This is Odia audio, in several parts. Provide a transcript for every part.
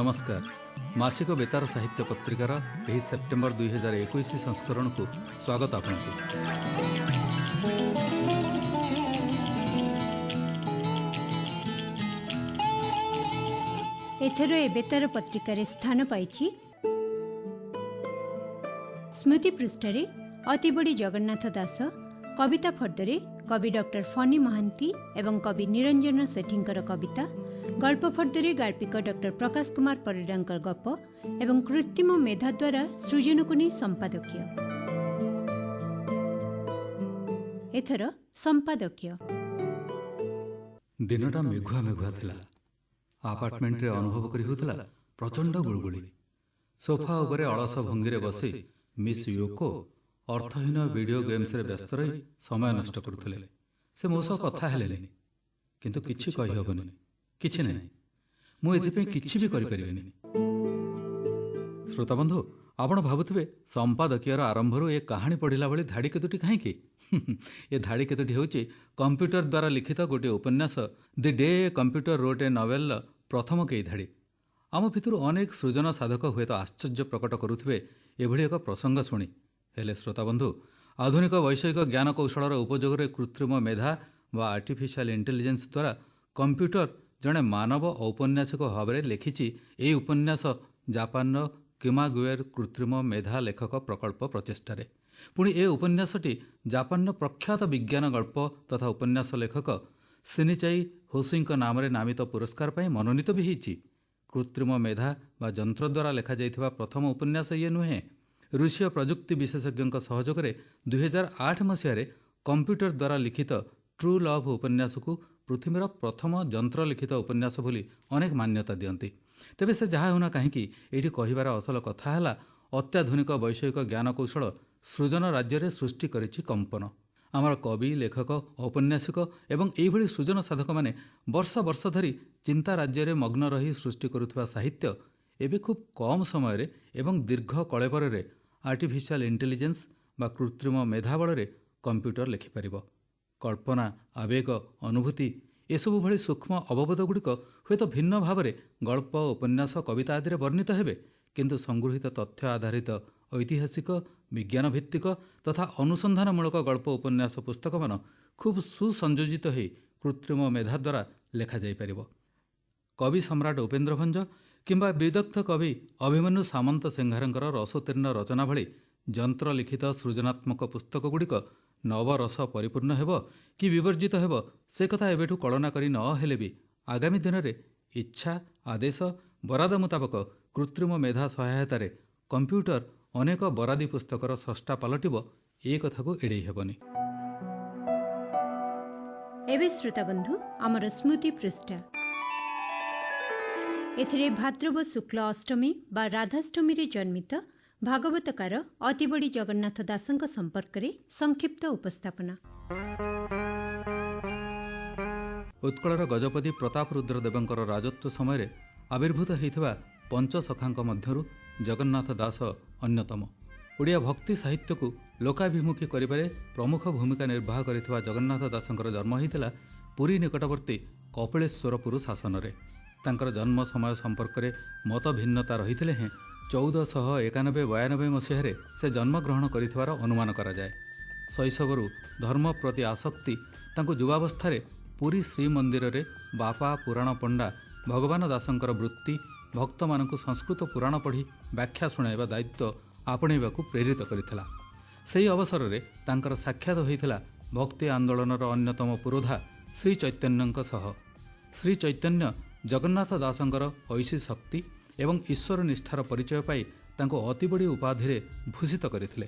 नमस्कार। मासिक बेतार साहित्य पत्रिकार यही सेप्टेम्बर 2021 संस्करण को स्वागत आपको। एथर ए बेतार पत्रिकार स्थान पाई स्मृति पृष्ठरे अतिबड़ी जगन्नाथ दास, कविता फर्दरे कवि डॉक्टर फनी महांती एवं कवि निरंजन सेठींकर कविता, गल्प फर्दरे गाल्पिक डॉक्टर प्रकाश कुमार परिडांकर गप एवं कृत्रिम मेधा द्वारा सृजन को नहीं संपादकीय। एथर संपादकीय। दिनटा मेघुआ मेघुआ थिला। आपार्टमेंट रे अनुभव करी होतला प्रचंड गुळगुळी। सोफा उपरे अलस भंगीरे बसी मिस योको अर्थहीन वीडियो गेम्स रे व्यस्त रही समय नष्ट करुथिले। से मो सह कथा हेलेनी, किंतु किछि कहि होबनी, किछि नहीं। मु एथिपे किछि भी करि परिबेनी। श्रोता बंधु, आपण भाबुथिबे संपादकीयर आरंभरू ए कहानी पढ़िला बळी धाड़ी केतुटी काहे कि ए धाड़ी केतुटी होउची कंप्यूटर द्वारा लिखित गोटे उपन्यास the day computer wrote a novel प्रथम केई धाड़ी। आम भितरु अनेक सृजन साधक हुए तो आश्चर्य प्रकट करुथिबे एभଳି एक प्रसंग शुणी। हेले श्रोता बंधु, आधुनिक वैषयिक ज्ञान कौशलर उपयोग में कृत्रिम मेधा वा आर्टिफिशियल इंटेलिजेंस द्वारा कंप्यूटर जड़े मानव औपन्यासिक भाव में लिखिछि। यही उपन्यास जापान किमागुएर कृत्रिम मेधा लेखक प्रकल्प प्रचेष्टारे। पुणी ए उपन्यासटी जापान प्रख्यात विज्ञान गल्प तथा उपन्यास लेखक सिनिचाई होशिंक नाम नामित पुरस्कार पर मनोनीत भी होइछि। कृत्रिम मेधा वा जंत्र द्वारा लिखा जाइथिबा प्रथम उपन्यास ये नुहे। रूसीय प्रजुक्ति विशेषज्ञ सहयोग में 2008 मसीह कंप्यूटर द्वारा लिखित ट्रू लव उपन्यास को पृथ्वीर प्रथम जंत्र लिखित उपन्यास बोली अनेक मान्यता दियंती। तेबे से जहाँ होना कहीं ये कहबार असल कथा है अत्याधुनिक वैषयिक ज्ञान कौशल सृजन राज्य में सृष्टि करिछि कंपन। आमर कवि लेखक औपन्यासिक एवं यही सृजन साधक माने वर्ष वर्ष धरी चिंता राज्य में मग्न रही सृष्टि करुवा साहित्य एवं खूब कम समय एवं दीर्घ कलेबर आर्टिफिशियल इंटेलिजेंस बा कृत्रिम मेधा बल कंप्यूटर लिखिपर। कल्पना, आवेग, अनुभूति एसबू भली सूक्ष्म अवबोधगुड़िक हुए तो भिन्न भाव में गल्प, उपन्यास, कविता आदि वर्णित हेबे, किंतु संगृहीत तथ्य आधारित ऐतिहासिक, विज्ञान भित्तिक तथा अनुसंधानमूलक गल्प उपन्यास पुस्तक मान खूब सुसंयोजित हो कृत्रिम मेधा द्वारा लेखा जाई परिबो। कवि सम्राट उपेन्द्र भंज किंबा विदग्ध कवि अभिमन्यु सामंत सिंहारंकर रसोत्तीर्ण रचना भली जंत्र लिखित सृजनात्मक पुस्तक गुड़िक नवरस परिपूर्ण हेब कि विवर्जित हेब से कथा एबेठु कल्पना करि न हेले भी आगामी दिन में इच्छा, आदेश, बराद मुताबक कृत्रिम मेधा सहायतार कंप्यूटर अनेक बरादी पुस्तकर स्रष्टा पलटिब ए कथा को एड़े हेबनी। एबे श्रोता बंधु, आमर स्मृति पृष्ठा एथिरे भाद्रव शुक्ल अष्टमी बा राधाष्टमी रे जन्मित भागवतकार अतिबड़ी जगन्नाथ दासंक संपर्क में संक्षिप्त उपस्थापना। उत्कलर गजपति प्रताप रुद्र देवंकर राजत्व समय आविर्भूत होइथिबा पंचसखांक मध्यरु जगन्नाथ दास अन्यतम। ओडिया भक्ति साहित्य को लोकाभिमुखी करिबारे प्रमुख भूमिका निर्वाह करिथिबा जगन्नाथ दासंकर जन्म होइथिला पुरी निकटवर्ती कपिलेश्वरपुर शासन रे। तांकर जन्म समय संपर्क में मत भिन्नता रही हैं। 1491-92 मसीह से जन्मग्रहण कर अनुमान करा जाए। शैशवरू धर्म प्रति आसक्ति तांको युवावस्था पुरी श्रीमंदिर रे बापा पुराण पंडा भगवान दासंकर वृत्ति भक्त मानकु संस्कृत पुराण पढ़ी व्याख्या शुणाइबा दायित्व आपणैबाकू प्रेरित करिथिला। सेही अवसर में तांकर साक्षात होइथिला भक्ति आंदोलनर अन्यतम पुरोधा श्री चैतन्यଙ୍କ सह। श्री चैतन्य जगन्नाथ दासंकर ऐशी शक्ति एवं ईश्वर निष्ठार परिचय पाई तांको अतिबड़ी उपाधि भूषित करथिले।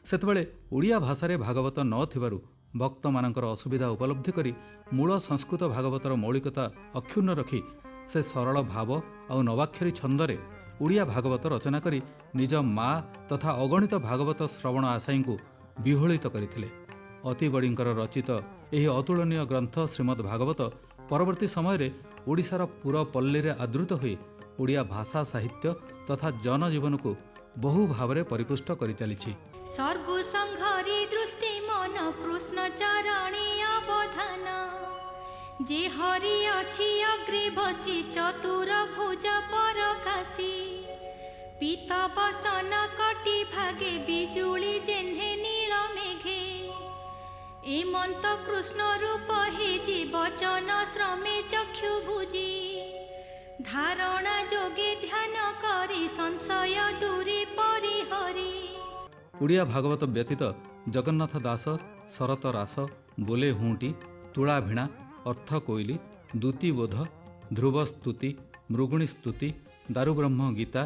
सेतबेले ओडिया भाषारे भागवत न थिबारु भक्त मानकर असुविधा उपलब्धि करी मूल संस्कृत भागवतर मौलिकता अक्षुण्ण रखी से सरल भाव और नवाक्षरी छंदरे ओडिया भागवत रचना करी निज माँ तथा अगणित भागवत श्रवण आशायी को विहोलित करथिले। अतिबड़ींकर रचित एही अतुलनीय ग्रंथ श्रीमद् भागवत परवर्ती समय ओडिशार पूरा पल्ली रे आदृत होई ओडिया भाषा साहित्य तथा जनजीवन को बहु भाव में परिपुष्ट करि चलिछि। सर्वसंहारी दृष्टि मन कृष्ण चरणी अवधान जे हरि अछि अग्रे बसी चतुर भुज परकाशी पीत बसन कटी भागे बिजुली जेन्हे नील मेघे एमंत कृष्ण रूप हे जे वचन श्रमे चक्षु बुझी धारणा जोगे ध्यान करी संशय दूरी परिहरी। ଓଡ଼ିଆ ଭାଗବତ ବ୍ୟତୀତ ଜଗନ୍ନାଥ ଦାସ ଶରତ ରାସ ବୋଲେ ହୁଁଟି ତୁଳା ଭିଣା ଅର୍ଥ କୋଇଲି ଦୂତୀବୋଧ ଧ୍ରୁବ ସ୍ତୁତି ମୃଗୁଣୀ ସ୍ତୁତି ଦାରୁବ୍ରହ୍ମ ଗୀତା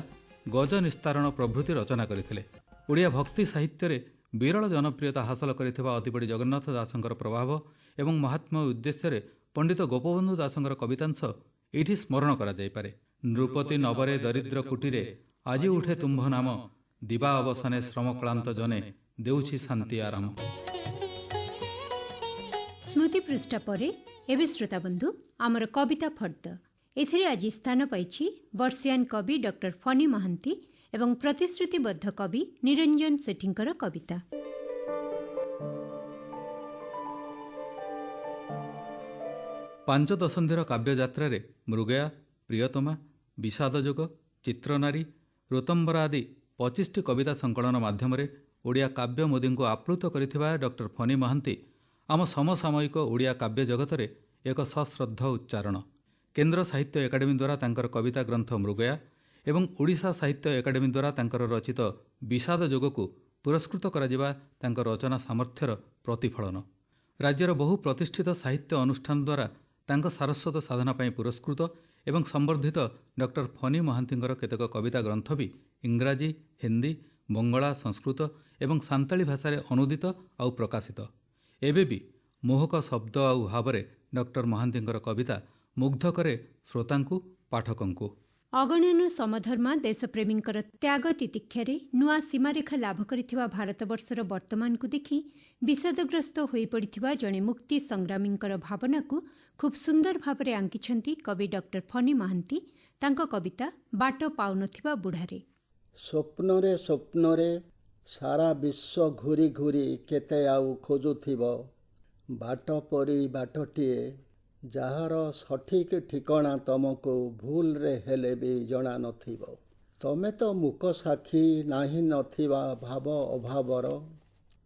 ଗଜ ନିସ୍ତାରଣ ପ୍ରଭୃତି ରଚନା କରିଥିଲେ। ଓଡ଼ିଆ ଭକ୍ତି ସାହିତ୍ୟରେ ବିରଳ ଜନପ୍ରିୟତା ହାସଲ କରିଥିବା ଅତିବଡ଼ି ଜଗନ୍ନାଥ ଦାସଙ୍କର ପ୍ରଭାବ ଏବଂ ମହାତ୍ମ୍ୟ ଉଦ୍ଦେଶ୍ୟରେ ପଣ୍ଡିତ ଗୋପବନ୍ଧୁ ଦାସଙ୍କର କବିତାଂଶ ଏଇଠି ସ୍ମରଣ କରାଯାଇପାରେ। ନୃପତି ନବରେ ଦରିଦ୍ର କୁଟିରେ ଆଜି ଉଠେ ତୁମ୍ଭ ନାମ ଦିବା ଅବସନେ ଶ୍ରମକ୍ଳାନ୍ତ ଜନେ ଦେଉଛି ଶାନ୍ତି ଆରାମ। ସ୍ମୃତି ପୃଷ୍ଠା ପରେ ଏବେ ଶ୍ରୋତାବନ୍ଧୁ ଆମର କବିତା ଫର୍ଦ୍ଦ। ଏଥିରେ ଆଜି ସ୍ଥାନ ପାଇଛି ବର୍ଷିଆନ୍ କବି ଡକ୍ଟର ଫନି ମହାନ୍ତି ଏବଂ ପ୍ରତିଶ୍ରୁତିବଦ୍ଧ କବି ନିରଞ୍ଜନ ସେଠୀଙ୍କର କବିତା। ପାଞ୍ଚ ଦଶନ୍ଧିର କାବ୍ୟଯାତ୍ରାରେ ମୃଗୟା ପ୍ରିୟତମା ବିଷାଦଯୋଗ ଚିତ୍ରନାରୀ ଋତମ୍ବରା ଆଦି 25ଟି କବିତା ସଂକଳନ ମାଧ୍ୟମରେ ଓଡ଼ିଆ କାବ୍ୟ ମୋଦୀଙ୍କୁ ଆପ୍ଲୁତ କରିଥିବା ଡକ୍ଟର ଫନି ମହାନ୍ତି ଆମ ସମସାମୟିକ ଓଡ଼ିଆ କାବ୍ୟ ଜଗତରେ ଏକ ସଶ୍ରଦ୍ଧ ଉଚ୍ଚାରଣ। କେନ୍ଦ୍ର ସାହିତ୍ୟ ଏକାଡେମୀ ଦ୍ୱାରା ତାଙ୍କର କବିତା ଗ୍ରନ୍ଥ ମୃଗୟା ଏବଂ ଓଡ଼ିଶା ସାହିତ୍ୟ ଏକାଡେମୀ ଦ୍ୱାରା ତାଙ୍କର ରଚିତ ବିଷାଦ ଯୋଗକୁ ପୁରସ୍କୃତ କରାଯିବା ତାଙ୍କ ରଚନା ସାମର୍ଥ୍ୟର ପ୍ରତିଫଳନ। ରାଜ୍ୟର ବହୁ ପ୍ରତିଷ୍ଠିତ ସାହିତ୍ୟ ଅନୁଷ୍ଠାନ ଦ୍ୱାରା ତାଙ୍କ ସାରସ୍ୱତ ସାଧନା ପାଇଁ ପୁରସ୍କୃତ ଏବଂ ସମ୍ବର୍ଦ୍ଧିତ ଡକ୍ଟର ଫନି ମହାନ୍ତିଙ୍କର କେତେକ କବିତା ଗ୍ରନ୍ଥ ବି ଇଂରାଜୀ ହିନ୍ଦୀ ବଙ୍ଗଳା ସଂସ୍କୃତ ଏବଂ ସାନ୍ତାଳୀ ଭାଷାରେ ଅନୁଦିତ ଆଉ ପ୍ରକାଶିତ। ଏବେ ବି ମୋହକ ଶବ୍ଦ ଆଉ ଭାବରେ ଡକ୍ଟର ମହାନ୍ତିଙ୍କର କବିତା ମୁଗ୍ଧ କରେ ଶ୍ରୋତାଙ୍କୁ ପାଠକଙ୍କୁ। ଅଗଣନ ସମଧର୍ମା ଦେଶପ୍ରେମୀଙ୍କର ତ୍ୟାଗ ତିତିକ୍ଷାରେ ନୂଆ ସୀମାରେଖା ଲାଭ କରିଥିବା ଭାରତବର୍ଷର ବର୍ତ୍ତମାନକୁ ଦେଖି ବିଷାଦଗ୍ରସ୍ତ ହୋଇପଡ଼ିଥିବା ଜଣେ ମୁକ୍ତି ସଂଗ୍ରାମୀଙ୍କର ଭାବନାକୁ ଖୁବ୍ ସୁନ୍ଦର ଭାବରେ ଆଙ୍କିଛନ୍ତି କବି ଡକ୍ଟର ଫନି ମହାନ୍ତି ତାଙ୍କ କବିତା ବାଟ ପାଉନଥିବା ବୁଢ଼ାରେ। ସ୍ୱପ୍ନରେ ସ୍ୱପ୍ନରେ ସାରା ବିଶ୍ୱ ଘୂରି ଘୂରି କେତେ ଆଉ ଖୋଜୁଥିବ ବାଟ ପରି ବାଟଟିଏ ଯାହାର ସଠିକ୍ ଠିକଣା ତମକୁ ଭୁଲରେ ହେଲେ ବି ଜଣା ନଥିବ। ତମେ ତ ମୂକ ସାକ୍ଷୀ ନାହିଁ ନଥିବା ଭାବ ଅଭାବର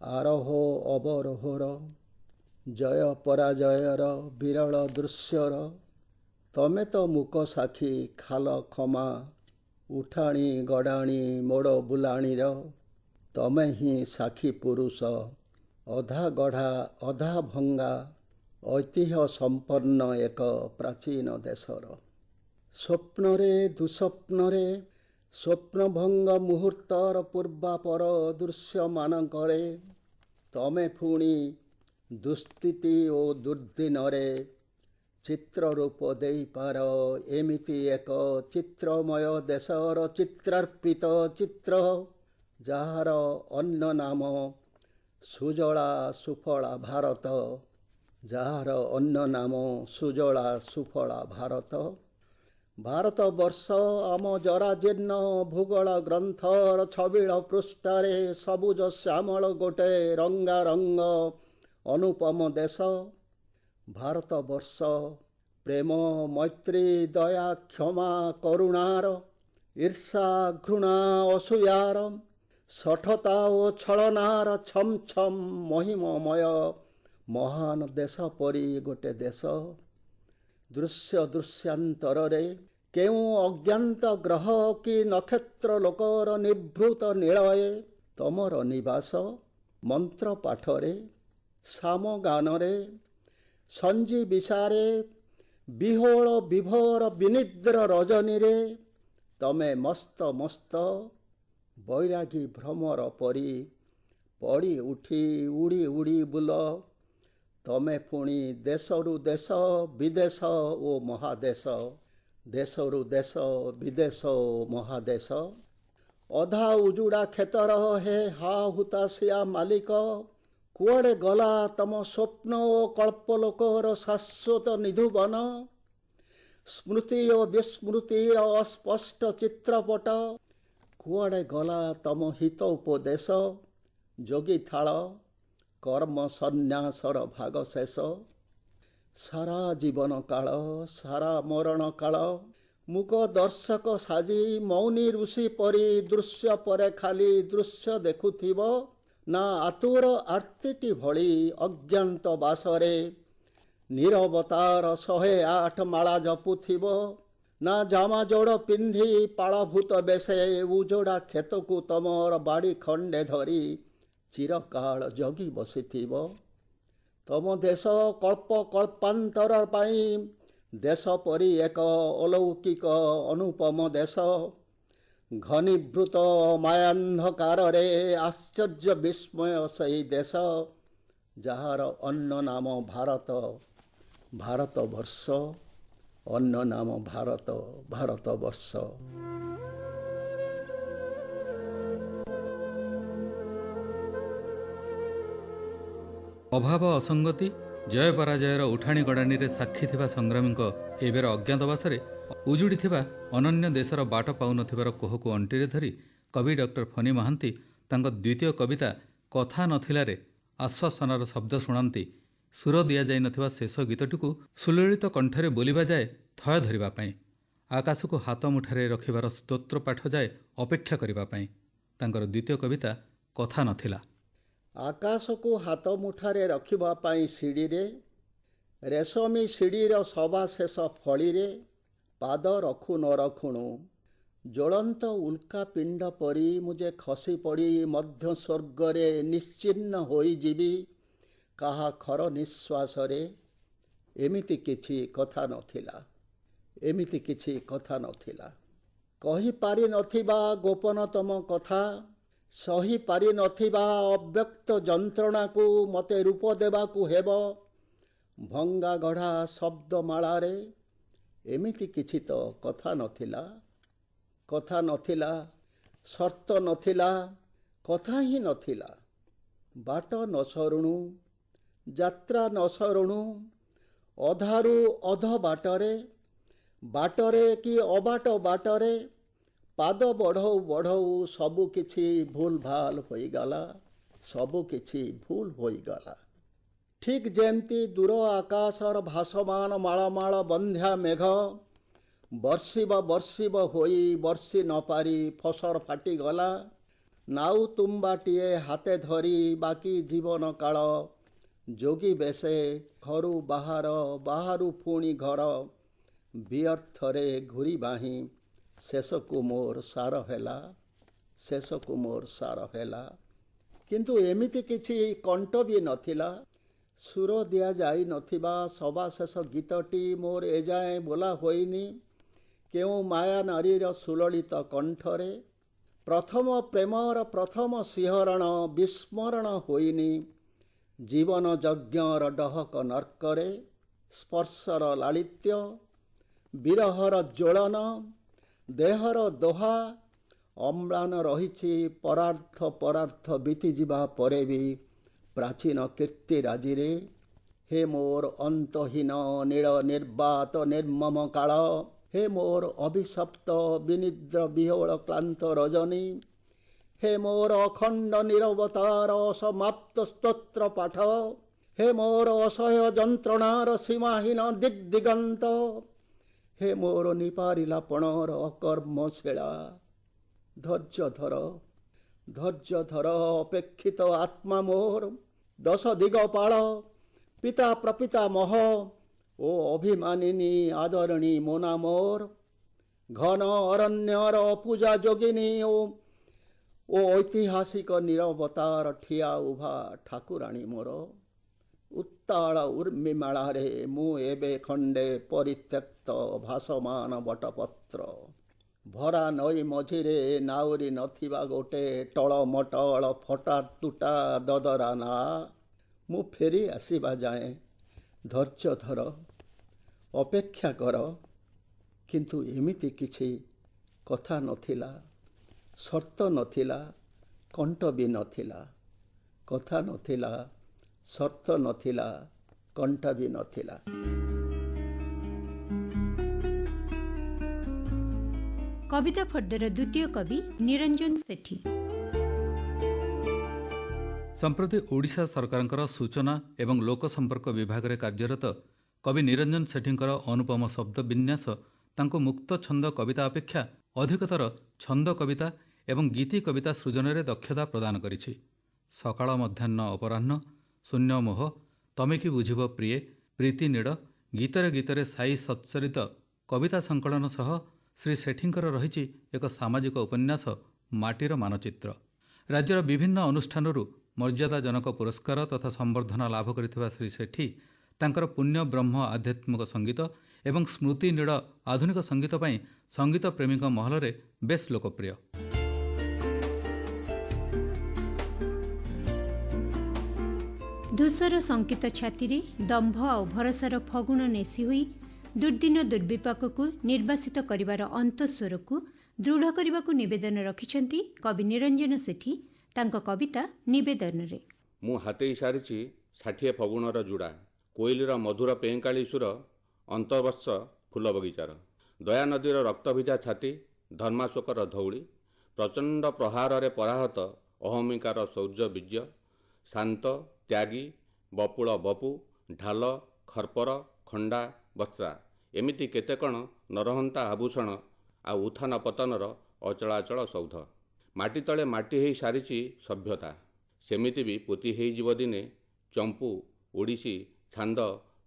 ଆରୋହ ଅବରୋହର ଜୟ ପରାଜୟର ବିରଳ ଦୃଶ୍ୟର। ତମେ ତ ମୂକ ସାକ୍ଷୀ ଖାଲ କ୍ଷମା ଉଠାଣି ଗଡ଼ାଣି ମୋଡ଼ ବୁଲାଣିର। ତମେ ହିଁ ସାକ୍ଷୀ ପୁରୁଷ ଅଧା ଗଢ଼ା ଅଧା ଭଙ୍ଗା ଐତିହ୍ୟ ସମ୍ପନ୍ନ ଏକ ପ୍ରାଚୀନ ଦେଶର। ସ୍ୱପ୍ନରେ ଦୁଃସ୍ୱପ୍ନରେ ସ୍ୱପ୍ନଭଙ୍ଗ ମୁହୂର୍ତ୍ତର ପୂର୍ବାପର ଦୃଶ୍ୟମାନଙ୍କରେ ତମେ ପୁଣି ଦୁଃସ୍ଥିତି ଓ ଦୁର୍ଦ୍ଦିନରେ ଚିତ୍ରରୂପ ଦେଇପାର ଏମିତି ଏକ ଚିତ୍ରମୟ ଦେଶର ଚିତ୍ରାର୍ପିତ ଚିତ୍ର ଯାହାର ଅନ୍ୟ ନାମ ସୁଜଳା ସୁଫଳା ଭାରତ। ଯାହାର ଅନ୍ୟ ନାମ ସୁଜଳା ସୁଫଳା ଭାରତ। ଭାରତବର୍ଷ ଆମ ଜରାଜୀର୍ଣ୍ଣ ଭୂଗୋଳ ଗ୍ରନ୍ଥର ଛବିଳ ପୃଷ୍ଠାରେ ସବୁଜ ଶ୍ୟାମଳ ଗୋଟେ ରଙ୍ଗାରଙ୍ଗ ଅନୁପମ ଦେଶ। ଭାରତବର୍ଷ ପ୍ରେମ ମୈତ୍ରୀ ଦୟା କ୍ଷମା କରୁଣାର ଈର୍ଷା ଘୃଣା ଅସୂୟାର ଶଠତା ଓ ଛଳନାର ଛମ୍ ଛମ୍ ମହିମମୟ ମହାନ ଦେଶ ପରି ଗୋଟେ ଦେଶ। ଦୃଶ୍ୟ ଦୃଶ୍ୟାନ୍ତରରେ କେଉଁ ଅଜ୍ଞାତ ଗ୍ରହ କି ନକ୍ଷତ୍ର ଲୋକର ନିଭୃତ ନୀଳଏ ତମର ନିବାସ। ମନ୍ତ୍ର ପାଠରେ ସାମଗାନରେ ସଞ୍ଜୀବିଷାରେ ବିହୋଳ ବିଭୋର ବିନିଦ୍ର ରଜନୀରେ ତମେ ମସ୍ତ ମସ୍ତ ବୈରାଗୀ ଭ୍ରମର ପରି ପଡ଼ି ଉଠି ଉଡ଼ି ଉଡ଼ି ବୁଲ। ତମେ ପୁଣି ଦେଶରୁ ଦେଶ ବିଦେଶ ଓ ମହାଦେଶ ଦେଶରୁ ଦେଶ ବିଦେଶ ଓ ମହାଦେଶ। ଅଧା ଉଜୁଡ଼ା କ୍ଷେତର ହେ ହା ହୁତାଶିଆ ମାଲିକ କୁଆଡ଼େ ଗଲା ତମ ସ୍ୱପ୍ନ ଓ କଳ୍ପଲୋକର ଶାଶ୍ୱତ ନିଧୁବନ। ସ୍ମୃତି ଓ ବିସ୍ମୃତିର ଅସ୍ପଷ୍ଟ ଚିତ୍ରପଟ କୁଆଡ଼େ ଗଲା ତମ ହିତ ଉପଦେଶ। ଯୋଗୀଥାଳ କର୍ମ ସନ୍ନ୍ୟାସର ଭାଗ ଶେଷ। ସାରା ଜୀବନ କାଳ ସାରା ମରଣ କାଳ ମୂକ ଦର୍ଶକ ସାଜି ମୌନୀ ଋଷି ପରି ଦୃଶ୍ୟ ପରେ ଖାଲି ଦୃଶ୍ୟ ଦେଖୁଥିବ। ନା ଆତୁର ଆର୍ତ୍ତିଟି ଭଳି ଅଜ୍ଞାତ ବାସରେ ନୀରବତାର 108 ମାଳା ଜପୁଥିବ। ନା ଜାମା ଯୋଡ଼ ପିନ୍ଧି ପାଳଭୂତ ବେଶେ ଉଜୋଡ଼ା କ୍ଷେତକୁ ତମର ବାଡ଼ି ଖଣ୍ଡେ ଧରି ଚିରକାଳ ଜଗି ବସିଥିବ। ତମ ଦେଶ କଳ୍ପ କଳ୍ପାନ୍ତର ପାଇଁ ଦେଶ ପରି ଏକ ଅଲୌକିକ ଅନୁପମ ଦେଶ। ଘନୀଭୂତ ମାୟାନ୍ଧକାରରେ ଆଶ୍ଚର୍ଯ୍ୟ ବିସ୍ମୟ ସେହି ଦେଶ, ଯାହାର ଅନ୍ୟ ନାମ ଭାରତ, ଭାରତବର୍ଷ। ଅନ୍ୟ ନାମ ଭାରତ, ଭାରତବର୍ଷ। ଅଭାବ ଅସଙ୍ଗତି ଜୟ ପରାଜୟର ଉଠାଣି ଗଡ଼ାଣିରେ ସାକ୍ଷୀ ଥିବା ସଂଗ୍ରାମୀଙ୍କ ଏବେର ଅଜ୍ଞାତବାସରେ ଉଜୁଡ଼ିଥିବା ଅନନ୍ୟ ଦେଶର ବାଟ ପାଉନଥିବାର କୋହକୁ ଅଣ୍ଟିରେ ଧରି କବି ଡକ୍ଟର ଫନୀ ମହାନ୍ତି ତାଙ୍କ ଦ୍ୱିତୀୟ କବିତା କଥା ନଥିଲାରେ ଆଶ୍ୱାସନାର ଶବ୍ଦ ଶୁଣାନ୍ତି। ସୁର ଦିଆଯାଇନଥିବା ଶେଷ ଗୀତଟିକୁ ସୁଲଳିତ କଣ୍ଠରେ ବୋଲିବା ଯାଏ ଥୟ ଧରିବା ପାଇଁ, ଆକାଶକୁ ହାତ ମୁଠାରେ ରଖିବାର ସ୍ତୋତ୍ର ପାଠ ଯାଏ ଅପେକ୍ଷା କରିବା ପାଇଁ। ତାଙ୍କର ଦ୍ୱିତୀୟ କବିତା କଥା ନଥିଲା। ଆକାଶକୁ ହାତ ମୁଠାରେ ରଖିବା ପାଇଁ ସିଡ଼ିରେ, ରେଶମୀ ସିଡ଼ିର ସବା ଶେଷ ଫଳିରେ ପାଦ ରଖୁ ନ ରଖୁଣୁ ଜ୍ୱଳନ୍ତ ଉଲ୍କା ପିଣ୍ଡ ପରି ମୁଁ ଯେ ଖସି ପଡ଼ି ମଧ୍ୟ ସ୍ୱର୍ଗରେ ନିଶ୍ଚିହ୍ନ ହୋଇଯିବି କାହା ଖର ନିଶ୍ୱାସରେ। ଏମିତି କିଛି କଥା ନଥିଲା, ଏମିତି କିଛି କଥା ନଥିଲା। କହିପାରି ନଥିବା ଗୋପନତମ କଥା, ସହି ପାରି ନଥିବା ଅବ୍ୟକ୍ତ ଯନ୍ତ୍ରଣାକୁ ମୋତେ ରୂପ ଦେବାକୁ ହେବ ଭଙ୍ଗା ଗଢ଼ା ଶବ୍ଦମାଳାରେ। ଏମିତି କିଛି ତ କଥା ନଥିଲା, କଥା ନଥିଲା, ସର୍ତ୍ତ ନଥିଲା, କଥା ହିଁ ନଥିଲା। ବାଟ ନ ସରୁଣୁ, ଯାତ୍ରା ନ ସରୁଣୁ, ଅଧାରୁ ଅଧ ବାଟରେ, ବାଟରେ କି ଅବାଟ ବାଟରେ ପାଦ ବଢ଼ଉ ବଢ଼ଉ ସବୁ କିଛି ଭୁଲ ଭାଲ ହୋଇଗଲା, ସବୁ କିଛି ଭୁଲ ହୋଇଗଲା। ଠିକ୍ ଯେମିତି ଦୂର ଆକାଶର ଭାସମାନ ମାଳମାଳ ବନ୍ଧ୍ୟା ମେଘ ବର୍ଷିବ ବର୍ଷିବ ହୋଇ ବର୍ଷି ନପାରି ଫସର ଫାଟିଗଲା। ନାଉ ତୁମ୍ବାଟିଏ ହାତେ ଧରି ବାକି ଜୀବନ କାଳ ଯୋଗୀ ବେଶେ ଘରୁ ବାହାର, ବାହାରୁ ପୁଣି ଘର, ବ୍ୟର୍ଥରେ ଘୂରିବା ହିଁ ଶେଷକୁ ମୋର ସାର ହେଲା, ଶେଷକୁ ମୋର ସାର ହେଲା। କିନ୍ତୁ ଏମିତି କିଛି କଣ୍ଠ ବି ନଥିଲା, ସୁର ଦିଆଯାଇ ନଥିବା ସବାଶେଷ ଗୀତଟି ମୋର ଏଯାଏଁ ବୋଲା ହୋଇନି କେଉଁ ମାୟା ନାରୀର ସୁଲଳିତ କଣ୍ଠରେ। ପ୍ରଥମ ପ୍ରେମର ପ୍ରଥମ ଶିହରଣ ବିସ୍ମରଣ ହୋଇନି ଜୀବନ ଯଜ୍ଞର ଡହକ ନର୍କରେ। ସ୍ପର୍ଶର ଲାଳିତ୍ୟ, ବିରହର ଜ୍ୱଳନ, ଦେହର ଦୋହା ଅମ୍ଳାନ ରହିଛି ପରାର୍ଥ ପରାର୍ଥ ବିତିଯିବା ପରେ ବି ପ୍ରାଚୀନ କୀର୍ତ୍ତିରାଜିରେ। ହେ ମୋର ଅନ୍ତହୀନ ନୀଳ ନିର୍ବାତ ନିର୍ମମ କାଳ, ହେ ମୋର ଅଭିଶପ୍ତ ବିନିଦ୍ର ବିହୋଳ କ୍ଳାନ୍ତ ରଜନୀ, ହେ ମୋର ଅଖଣ୍ଡ ନୀରବତାର ଅସମାପ୍ତ ସ୍ତୋତ୍ର ପାଠ, ହେ ମୋର ଅସହ୍ୟ ଯନ୍ତ୍ରଣାର ସୀମାହୀନ ଦିଗ୍ଦିଗନ୍ତ, ହେ ମୋର ନିପାରିଲା ପଣର ଅକର୍ମଶୀଳା। ଧୈର୍ଯ୍ୟ ଧର, ଧୈର୍ଯ୍ୟ ଧର ଅପେକ୍ଷିତ ଆତ୍ମା ମୋର, ଦଶ ଦିଗପାଳ ପିତା ପ୍ରପିତା ମହ ଓ ଅଭିମାନିନୀ ଆଦରଣୀ ମୋନା ମୋର। ଘନ ଅରଣ୍ୟର ପୂଜା ଯୋଗିନୀ ଓ ଐତିହାସିକ ନୀରବତାର ଠିଆ ଉଭା ଠାକୁରାଣୀ ମୋର। ଉତ୍ତାଳ ଉର୍ମିମାଳାରେ ମୁଁ ଏବେ ଖଣ୍ଡେ ପରିତ୍ୟକ୍ତ ଭାସମାନ ବଟପତ୍ର। ଭରା ନଈ ମଝିରେ ନାଉରି ନଥିବା ଗୋଟେ ଟଳମଟଳ ଫଟା ତୁଟା ଦଦରା ନାଆ। ମୁଁ ଫେରି ଆସିବା ଯାଏଁ ଧୈର୍ଯ୍ୟ ଧର, ଅପେକ୍ଷା କର। କିନ୍ତୁ ଏମିତି କିଛି କଥା ନଥିଲା, ସର୍ତ୍ତ ନଥିଲା, କଣ୍ଠ ବି ନଥିଲା। କଥା ନଥିଲା, ସର୍ତ୍ତ ନଥିଲା, କଣ୍ଠ ବି ନଥିଲା। କବିତା ଫର୍ଦ୍ଦର ଦ୍ୱିତୀୟ କବି ନିରଞ୍ଜନ ସେଠୀ। ସମ୍ପ୍ରତି ଓଡ଼ିଶା ସରକାରଙ୍କର ସୂଚନା ଏବଂ ଲୋକ ସମ୍ପର୍କ ବିଭାଗରେ କାର୍ଯ୍ୟରତ କବି ନିରଞ୍ଜନ ସେଠୀଙ୍କର ଅନୁପମ ଶବ୍ଦ ବିନ୍ୟାସ ତାଙ୍କୁ ମୁକ୍ତ ଛନ୍ଦ କବିତା ଅପେକ୍ଷା ଅଧିକତର ଛନ୍ଦ କବିତା ଏବଂ ଗୀତି କବିତା ସୃଜନରେ ଦକ୍ଷତା ପ୍ରଦାନ କରିଛି। ସକାଳ ମଧ୍ୟାହ୍ନ ଅପରାହ୍ନ, ଶୂନ୍ୟ ମୋହ, ତମେ କି ବୁଝିବ ପ୍ରିୟେ, ପ୍ରୀତି ନୀଡ଼, ଗୀତରେ ଗୀତରେ ସାଇ ସତ୍ସରିତ କବିତା ସଂକଳନ ସହ ଶ୍ରୀ ସେଠୀଙ୍କର ରହିଛି ଏକ ସାମାଜିକ ଉପନ୍ୟାସ ମାଟିର ମାନଚିତ୍ର। ରାଜ୍ୟର ବିଭିନ୍ନ ଅନୁଷ୍ଠାନରୁ ମର୍ଯ୍ୟାଦାଜନକ ପୁରସ୍କାର ତଥା ସମ୍ବର୍ଦ୍ଧନା ଲାଭ କରିଥିବା ଶ୍ରୀ ସେଠୀ ତାଙ୍କର ପୁଣ୍ୟ ବ୍ରହ୍ମ ଆଧ୍ୟାତ୍ମିକ ସଙ୍ଗୀତ ଏବଂ ସ୍ମୃତି ନୀଡ଼ ଆଧୁନିକ ସଙ୍ଗୀତ ପାଇଁ ସଙ୍ଗୀତ ପ୍ରେମୀଙ୍କ ମହଲରେ ବେଶ୍ ଲୋକପ୍ରିୟ। ଧୂସର ଶଙ୍କିତ ଛାତିରେ ଦମ୍ଭ ଆଉ ଭରସାର ଫଗୁଣ ନେଶି ହୋଇ ଦୁର୍ଦିନ ଦୁର୍ବିପାକକୁ ନିର୍ବାସିତ କରିବାର ଅନ୍ତଃସ୍ୱରକୁ ଦୃଢ଼ କରିବାକୁ ନିବେଦନ ରଖିଛନ୍ତି କବି ନିରଞ୍ଜନ ସେଠୀ ତାଙ୍କ କବିତା ନିବେଦନରେ। ମୁଁ ହାତେଇ ସାରିଛି 60 ଫଗୁଣର ଯୁଡ଼ା, କୋଇଲିର ମଧୁର ପେଁକାଳି ସୁର, ଅନ୍ତର୍ବର୍ଷ ଫୁଲ ବଗିଚାର, ଦୟା ନଦୀର ରକ୍ତଭିଜା ଛାତି, ଧର୍ମାଶୋକର ଧଉଳି, ପ୍ରଚଣ୍ଡ ପ୍ରହାରରେ ପରାହତ ଅହମିକାର ଶୌର୍ଯ୍ୟ ବୀର୍ଯ୍ୟ, ଶାନ୍ତ ତ୍ୟାଗୀ ବପୁଳ ବପୁ, ଢାଲ ଖର୍ପର ଖଣ୍ଡା ବସ୍ତ୍ରା, ଏମିତି କେତେ କ'ଣ ନରହନ୍ତା ଆଭୂଷଣ ଆଉ ଉତ୍ଥାନ ପତନର ଅଚଳାଚଳ ସୌଧ। ମାଟି ତଳେ ମାଟି ହେଇ ସାରିଛି ସଭ୍ୟତା, ସେମିତି ବି ପୋତି ହେଇଯିବ ଦିନେ ଚମ୍ପୁ ଓଡ଼ିଶୀ ଛାନ୍ଦ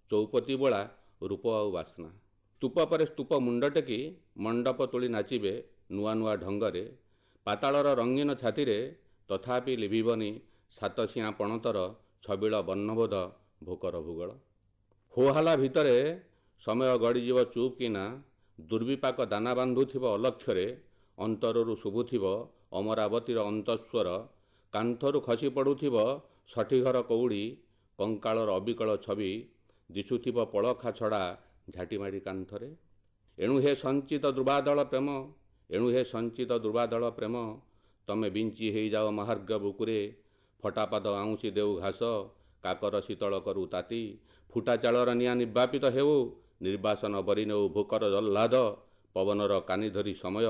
ଚୌପତି ବୋଳା ରୂପ ଆଉ ବାସ୍ନା। ସ୍ତୂପ ପରେ ସ୍ତୂପ ମୁଣ୍ଡ ଟେକି ମଣ୍ଡପ ତୋଳି ନାଚିବେ ନୂଆ ନୂଆ ଢଙ୍ଗରେ, ପାତାଳର ରଙ୍ଗୀନ ଛାତିରେ ତଥାପି ଲିଭିବନି ସାତଶିଆଁ ପଣତର ଛବିଳ ବର୍ଣ୍ଣବୋଧ ଭୋକର ଭୂଗୋଳ। ହୋହାଲା ଭିତରେ ସମୟ ଗଡ଼ିଯିବ ଚୁପ୍ କିନା, ଦୁର୍ବିପାକ ଦାନା ବାନ୍ଧୁଥିବ ଅଲକ୍ଷ୍ୟରେ, ଅନ୍ତରରୁ ଶୁଭୁଥିବ ଅମରାବତୀର ଅନ୍ତଃସ୍ୱର, କାନ୍ଥରୁ ଖସି ପଡ଼ୁଥିବ ଷଠିଘର କଉଡ଼ି, କଙ୍କାଳର ଅବିକଳ ଛବି ଦିଶୁଥିବ ପଳଖା ଛଡ଼ା ଝାଟିମାଡ଼ି କାନ୍ଥରେ। ଏଣୁ ହେ ସଞ୍ଚିତ ଦୁର୍ବାଦଳ ପ୍ରେମ, ଏଣୁ ହେ ସଞ୍ଚିତ ଦୁର୍ବାଦଳ ପ୍ରେମ, ତମେ ବିଞ୍ଚି ହେଇଯାଅ ମହାର୍ଘ ବୁକୁରେ, ଫଟାପାଦ ଆଉଁସି ଦେଉ ଘାସ, କାକର ଶୀତଳ କରୁ ତାତି, ଫୁଟା ଚାଳର ନିଆଁ ନିର୍ବାପିତ ହେଉ, ନିର୍ବାସନ ବରି ନେଉ ଭୋକର ଜହ୍ଲାଦ, ପବନର କାନି ଧରି ସମୟ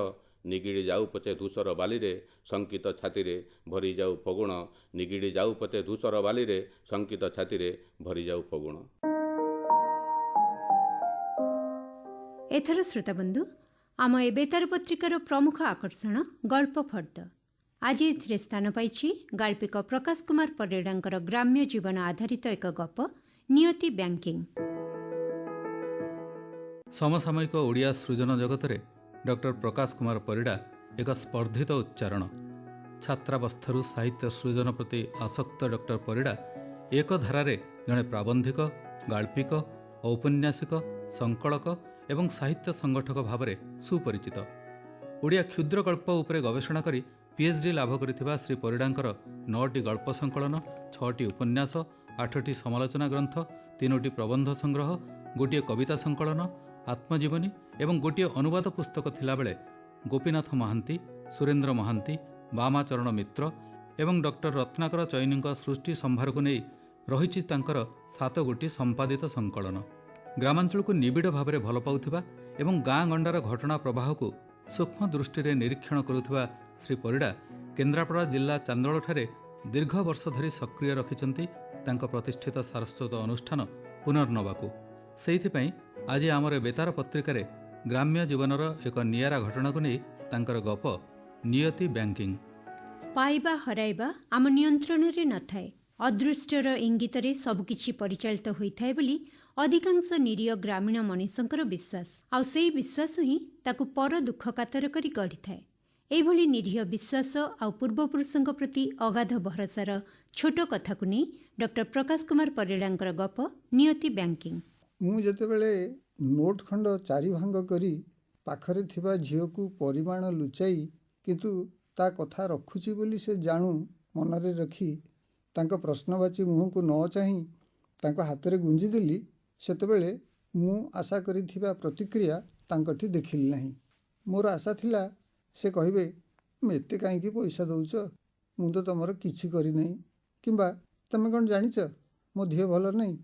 ନିଗିଡ଼ି ଯାଉ ପଛେ ଧୂସର ବାଲିରେ, ଶଙ୍କିତ ଛାତିରେ ଭରି ଯାଉ ଫଗୁଣ, ନିଗିଡ଼ି ଯାଉ ପଛେ ଧୂସର ବାଲିରେ, ଶଙ୍କିତ ଛାତିରେ ଭରି ଯାଉ ଫଗୁଣ। ଏଥର ଶ୍ରୋତାବନ୍ଧୁ, ଆମ ଏ ବେତାର ପତ୍ରିକାର ପ୍ରମୁଖ ଆକର୍ଷଣ ଗଳ୍ପ ଫର୍ଦ୍ଦ। ଆଜି ଏଥିରେ ସ୍ଥାନ ପାଇଛି ଗାଳ୍ପିକ ପ୍ରକାଶ କୁମାର ପରିଡ଼ାଙ୍କର ଗ୍ରାମ୍ୟ ଜୀବନ ଆଧାରିତ ଏକ ଗପ ନିୟତି ବ୍ୟାଙ୍କିଂ। ସମସାମୟିକ ଓଡ଼ିଆ ସୃଜନ ଜଗତରେ ଡକ୍ଟର ପ୍ରକାଶ କୁମାର ପରିଡ଼ା ଏକ ସ୍ପର୍ଦ୍ଧିତ ଉଚ୍ଚାରଣ। ଛାତ୍ରାବସ୍ଥାରୁ ସାହିତ୍ୟ ସୃଜନ ପ୍ରତି ଆସକ୍ତ ଡକ୍ଟର ପରିଡ଼ା ଏକ ଧାରାରେ ଜଣେ ପ୍ରାବନ୍ଧିକ, ଗାଳ୍ପିକ, ଔପନ୍ୟାସିକ, ସଂକଳକ ଏବଂ ସାହିତ୍ୟ ସଂଗଠକ ଭାବରେ ସୁପରିଚିତ। ଓଡ଼ିଆ କ୍ଷୁଦ୍ର ଗଳ୍ପ ଉପରେ ଗବେଷଣା କରି PhD ଲାଭ କରିଥିବା ଶ୍ରୀ ପରିଡ଼ାଙ୍କର 9ଟି ଗଳ୍ପ ସଂକଳନ, 6ଟି ଉପନ୍ୟାସ, 8ଟି ସମାଲୋଚନା ଗ୍ରନ୍ଥ, 3ଟି ପ୍ରବନ୍ଧ ସଂଗ୍ରହ, ଗୋଟିଏ କବିତା ସଂକଳନ, ଆତ୍ମଜୀବନୀ ଏବଂ ଗୋଟିଏ ଅନୁବାଦ ପୁସ୍ତକ ଥିଲାବେଳେ ଗୋପୀନାଥ ମହାନ୍ତି, ସୁରେନ୍ଦ୍ର ମହାନ୍ତି, ବାମାଚରଣ ମିତ୍ର ଏବଂ ଡକ୍ଟର ରତ୍ନାକର ଚୈନୀଙ୍କ ସୃଷ୍ଟି ସମ୍ଭାରକୁ ନେଇ ରହିଛି ତାଙ୍କର 7ଗୋଟି ସମ୍ପାଦିତ ସଂକଳନ। ଗ୍ରାମାଞ୍ଚଳକୁ ନିବିଡ଼ ଭାବରେ ଭଲ ପାଉଥିବା ଏବଂ ଗାଁ ଗଣ୍ଡାର ଘଟଣା ପ୍ରବାହକୁ ସୂକ୍ଷ୍ମ ଦୃଷ୍ଟିରେ ନିରୀକ୍ଷଣ କରୁଥିବା ଶ୍ରୀ ପରିଡ଼ା କେନ୍ଦ୍ରାପଡ଼ା ଜିଲ୍ଲା ଚାନ୍ଦୋଳଠାରେ ଦୀର୍ଘ ବର୍ଷ ଧରି ସକ୍ରିୟ ରଖିଛନ୍ତି ତାଙ୍କ ପ୍ରତିଷ୍ଠିତ ସାରସ୍ୱତ ଅନୁଷ୍ଠାନ ପୁନର୍ନବାକୁ। ସେଇଥିପାଇଁ ଆଜି ଆମର ବେତାର ପତ୍ରିକାରେ ଗ୍ରାମ୍ୟ ଜୀବନର ଏକ ନିଆରା ଘଟଣାକୁ ନେଇ ତାଙ୍କର ଗପ ନିୟତି ବ୍ୟାଙ୍କିଂ। ପାଇବା ହରାଇବା ଆମ ନିୟନ୍ତ୍ରଣରେ ନଥାଏ, ଅଦୃଷ୍ଟର ଇଙ୍ଗିତରେ ସବୁକିଛି ପରିଚାଳିତ ହୋଇଥାଏ ବୋଲି ଅଧିକାଂଶ ନିରୀହ ଗ୍ରାମୀଣ ମଣିଷଙ୍କର ବିଶ୍ୱାସ। ଆଉ ସେଇ ବିଶ୍ୱାସ ହିଁ ତାକୁ ପର ଦୁଃଖ କାତର କରି ଗଢ଼ିଥାଏ। ଏଇଭଳି ନିରୀହ ବିଶ୍ୱାସ ଆଉ ପୂର୍ବପୁରୁଷଙ୍କ ପ୍ରତି ଅଗାଧ ଭରସାର ଛୋଟ କଥାକୁ ନେଇ ଡକ୍ଟର ପ୍ରକାଶ କୁମାର ପରିଡ଼ାଙ୍କର ଗପ ନିୟତି ବ୍ୟାଙ୍କିଂ। ମୁଁ ଯେତେବେଳେ ନୋଟ୍ ଖଣ୍ଡ 4 ଭାଙ୍ଗ କରି ପାଖରେ ଥିବା ଝିଅକୁ ପରିମାଣ ଲୁଚାଇ କିନ୍ତୁ ତା କଥା ରଖୁଛି ବୋଲି ସେ ଜାଣୁ ମନରେ ରଖି ତାଙ୍କ ପ୍ରଶ୍ନବାଚୀ ମୁହଁକୁ ନ ଚାହିଁ ତାଙ୍କ ହାତରେ ଗୁଞ୍ଜିଦେଲି, ସେତେବେଳେ ମୁଁ ଆଶା କରିଥିବା ପ୍ରତିକ୍ରିୟା ତାଙ୍କଠି ଦେଖିଲି ନାହିଁ। ମୋର ଆଶା ଥିଲା ସେ କହିବେ, ଏତେ କାହିଁକି ପଇସା ଦେଉଛ, ମୁଁ ତ ତୁମର କିଛି କରିନାହିଁ, କିମ୍ବା ତୁମେ କ'ଣ ଜାଣିଛ ମୋ ଦେହ ଭଲ ନାହିଁ,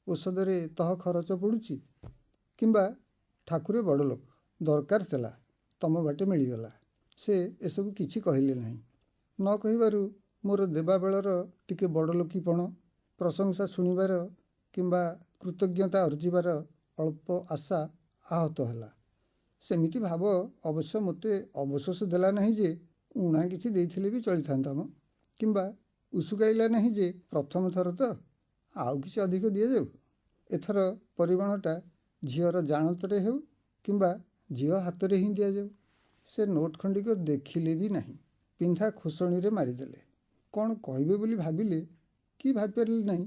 ଔଷଧରେ ତହ ଖରଚ ପଡ଼ୁଛି, କିମ୍ବା ଠାକୁରେ ବଡ଼ ଲୋକ, ଦରକାର ଥିଲା, ତମ ବାଟେ ମିଳିଗଲା। ସେ ଏସବୁ କିଛି କହିଲେ ନାହିଁ। ନ କହିବାରୁ ମୋର ଦେବାବେଳର ଟିକେ ବଡ଼ ଲୋକୀପଣ, ପ୍ରଶଂସା ଶୁଣିବାର କିମ୍ବା କୃତଜ୍ଞତା ଅର୍ଜିବାର ଅଳ୍ପ ଆଶା ଆହତ ହେଲା। ସେମିତି ଭାବ ଅବଶ୍ୟ ମୋତେ ଅବଶୋଷ ଦେଲା ନାହିଁ ଯେ ଉଣା କିଛି ଦେଇଥିଲେ ବି ଚଳିଥାନ୍ତା ମ, କିମ୍ବା ଉସୁକାଇଲା ନାହିଁ ଯେ ପ୍ରଥମ ଥର ତ ଆଉ କିଛି ଅଧିକ ଦିଆଯାଉ। ଏଥର ପରିମାଣଟା ଝିଅର ଜାଣତରେ ହେଉ କିମ୍ବା ଝିଅ ହାତରେ ହିଁ ଦିଆଯାଉ। ସେ ନୋଟ୍ ଖଣ୍ଡିକ ଦେଖିଲେ ବି ନାହିଁ, ପିନ୍ଧା ଖୋସଣୀରେ ମାରିଦେଲେ। କ'ଣ କହିବେ ବୋଲି ଭାବିଲେ କି ଭାବିପାରିଲେ ନାହିଁ,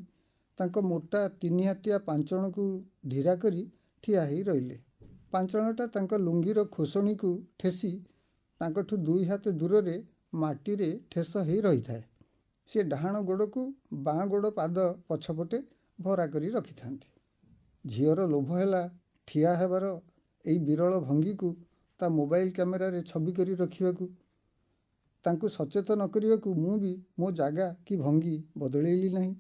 ତାଙ୍କ ମୋଟା 3 ହାତିଆ ପାଞ୍ଚଣକୁ ଢିରା କରି ଠିଆ ହେଇ ରହିଲେ। ପାଞ୍ଚଣଟା ତାଙ୍କ ଲୁଙ୍ଗିର ଖୋସଣୀକୁ ଠେସି ତାଙ୍କଠୁ 2 ହାତ ଦୂରରେ ମାଟିରେ ଠେସ ହେଇ ରହିଥାଏ। ସେ ଡାହାଣ ଗୋଡ଼କୁ ବାଁ ଗୋଡ଼ ପାଦ ପଛପଟେ ଭରା କରି ରଖିଥାନ୍ତି। ଝିଅର ଲୋଭ ହେଲା ଠିଆ ହେବାର ଏଇ ବିରଳ ଭଙ୍ଗୀକୁ ତା ମୋବାଇଲ କ୍ୟାମେରାରେ ଛବି କରି ରଖିବାକୁ। ତାଙ୍କୁ ସଚେତ ନ କରିବାକୁ ମୁଁ ବି ମୋ ଜାଗା କି ଭଙ୍ଗୀ ବଦଳେଇଲି ନାହିଁ।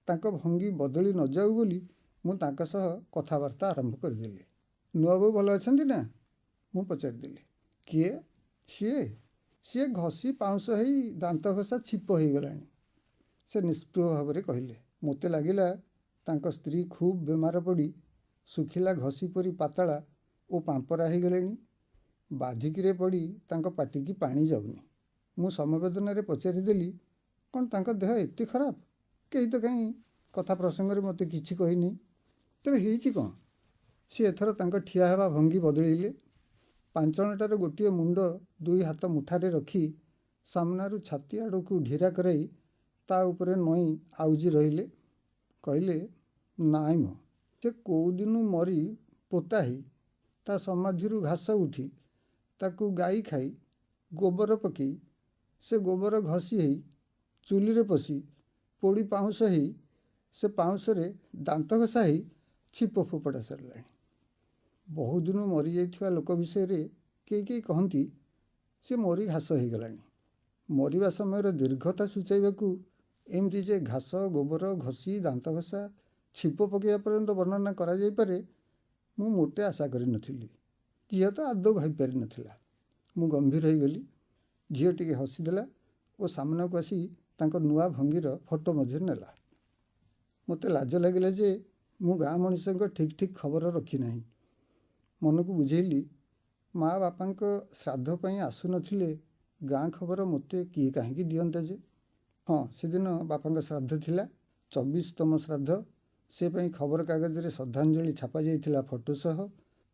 ତାଙ୍କ ଭଙ୍ଗୀ ବଦଳି ନ ଯାଉ ବୋଲି ମୁଁ ତାଙ୍କ ସହ କଥାବାର୍ତ୍ତା ଆରମ୍ଭ କରିଦେଲି। ନୂଆବୋଉ ଭଲ ଅଛନ୍ତି ନା? ମୁଁ ପଚାରିଦେଲି। କିଏ? ସିଏ ଘଷି ପାଉଁଶ ହେଇ ଦାନ୍ତ ଘଷା ଛିପ ହେଇଗଲାଣି, ସେ ନିଷ୍ପୃହ ଭାବରେ କହିଲେ। ମୋତେ ଲାଗିଲା ତାଙ୍କ ସ୍ତ୍ରୀ ଖୁବ୍ ବେମାର ପଡ଼ି ଶୁଖିଲା ଘଷି ପରି ପାତଳା ଓ ପାମ୍ପରା ହେଇଗଲେଣି। ବାଧିକିରେ ପଡ଼ି ତାଙ୍କ ପାଟିକି ପାଣି ଯାଉନି। ମୁଁ ସମବେଦନାରେ ପଚାରିଦେଲି, କ'ଣ ତାଙ୍କ ଦେହ ଏତେ ଖରାପ? କେହି ତ କାହିଁ କଥା ପ୍ରସଙ୍ଗରେ ମୋତେ କିଛି କହିନି। ତେବେ ହେଇଛି କ'ଣ? ସେ ଏଥର ତାଙ୍କ ଠିଆ ହେବା ଭଙ୍ଗୀ ବଦଳେଇଲେ। ପାଞ୍ଚଣଟାର ଗୋଟିଏ ମୁଣ୍ଡ 2 ହାତ ମୁଠାରେ ରଖି ସାମ୍ନାରୁ ଛାତି ଆଡ଼କୁ ଢିରା କରାଇ ତା ଉପରେ ନଇଁ ଆଉଜି ରହିଲେ। କହିଲେ, ନାଇଁ ମ, ସେ କେଉଁଦିନୁ ମରି ପୋତା ହେଇ ତା ସମାଧିରୁ ଘାସ ଉଠି ତାକୁ ଗାଈ ଖାଇ ଗୋବର ପକାଇ ସେ ଗୋବର ଘଷି ହେଇ ଚୁଲିରେ ପଶି ପୋଡ଼ି ପାଉଁଶ ହେଇ ସେ ପାଉଁଶରେ ଦାନ୍ତ ଘଷା ହେଇ ଛିପ ଫୋପଡ଼ା ସରିଲାଣି। ବହୁଦିନୁ ମରିଯାଇଥିବା ଲୋକ ବିଷୟରେ କେହି କହନ୍ତି ସେ ମରି ଘାସ ହେଇଗଲାଣି। ମରିବା ସମୟର ଦୀର୍ଘତା ସୂଚାଇବାକୁ ଏମିତି ଯେ ଘାସ, ଗୋବର, ଘଷି, ଦାନ୍ତ ଘଷା, ଛିପ ପକାଇବା ପର୍ଯ୍ୟନ୍ତ ବର୍ଣ୍ଣନା କରାଯାଇପାରେ ମୁଁ ମୋଟେ ଆଶା କରିନଥିଲି। ଝିଅ ତ ଆଦୌ ଭାବିପାରିନଥିଲା। ମୁଁ ଗମ୍ଭୀର ହୋଇଗଲି। ଝିଅ ଟିକେ ହସିଦେଲା ଓ ସାମ୍ନାକୁ ଆସି ତାଙ୍କ ନୂଆ ଭଙ୍ଗୀର ଫଟୋ ମଧ୍ୟ ନେଲା। ମୋତେ ଲାଜ ଲାଗିଲା ଯେ ମୁଁ ଗାଁ ମଣିଷଙ୍କ ଠିକ୍ ଖବର ରଖିନାହିଁ। ମନକୁ ବୁଝେଇଲି, ମା ବାପାଙ୍କ ଶ୍ରାଦ୍ଧ ପାଇଁ ଆସୁନଥିଲେ ଗାଁ ଖବର ମୋତେ କିଏ କାହିଁକି ଦିଅନ୍ତା ଯେ। ହଁ, ସେଦିନ ବାପାଙ୍କ ଶ୍ରାଦ୍ଧ ଥିଲା, 24ତମ ଶ୍ରାଦ୍ଧ। ସେ ପାଇଁ ଖବରକାଗଜରେ ଶ୍ରଦ୍ଧାଞ୍ଜଳି ଛପାଯାଇଥିଲା ଫଟୋ ସହ।